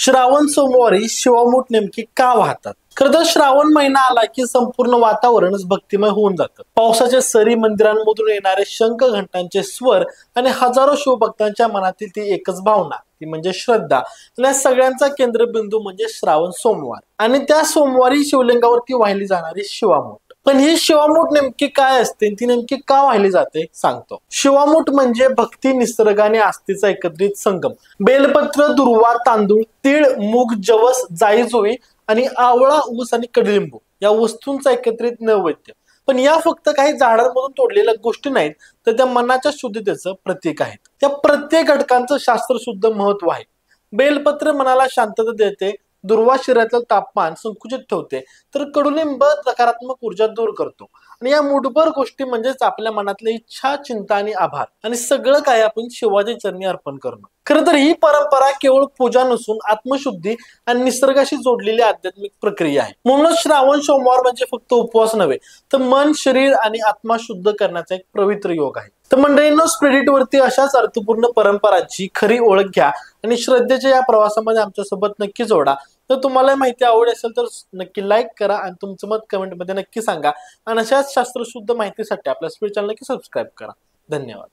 श्रावण सोमवारी शिवामूठ नेमकी का वाहतात? खरं तर श्रावण महिना आला की संपूर्ण वातावरणच भक्तिमय होऊन जातं. पावसाच्या सरी, मंदिरांमधून येणारे शंख घंटांचे स्वर आणि हजारो शिवभक्तांच्या मनातील ती एकच भावना, ती म्हणजे श्रद्धा. आणि या सगळ्यांचा केंद्रबिंदू म्हणजे श्रावण सोमवार आणि त्या सोमवारी शिवलिंगावरती वाहिली जाणारी शिवामूठ. पण ही शिवामूठ नेमकी काय असते, ती नेमकी का वाहिली जाते सांगतो. शिवामूठ म्हणजे भक्ती, निसर्ग आणि आस्थेचा एकत्रित संगम. बेलपत्र, दुर्वा, तांदूळ, तीळ, मूग, जवस, जाई जुई आणि आवळा, ऊस आणि कडलिंबू या वस्तूंचा एकत्रित नैवेद्य. पण या फक्त काही झाडांमधून तोडलेल्या गोष्टी नाहीत, तर त्या मनाच्या शुद्धतेचं प्रतीक आहेत. त्या प्रत्येक घटकांचं शास्त्रशुद्ध महत्व आहे. बेलपत्र मनाला शांतता देते, दुर्वा शरीरातलं तापमान संकुचित ठेवते, तर कडुलिंब नकारात्मक ऊर्जा दूर करतो. आणि या मूठभर गोष्टी म्हणजेच आपल्या मनातली इच्छा, चिंता आणि आभार आणि सगळं काय आपण शिवाजी चरणी अर्पण करणं. खरं तर ही परंपरा केवळ पूजा नसून आत्मशुद्धी आणि निसर्गाशी जोडलेली आध्यात्मिक प्रक्रिया आहे. म्हणूनच श्रावण सोमवार म्हणजे फक्त उपवास नव्हे, तर मन, शरीर आणि आत्मा शुद्ध करण्याचा एक पवित्र योग आहे. तर मंडळींनो, स्पिरिट वरती अशाच अर्थपूर्ण परंपरांची खरी ओळख घ्या आणि श्रद्धेच्या या प्रवासामध्ये आमच्यासोबत नक्की जोडा. तर तुम्हाला माहिती आवड असेल तर नक्की लाईक करा आणि तुमचं मत कमेंटमध्ये नक्की सांगा. आणि अशाच शास्त्रशुद्ध माहितीसाठी आपल्या स्पिरिट चॅनल नक्की सबस्क्राईब करा. धन्यवाद.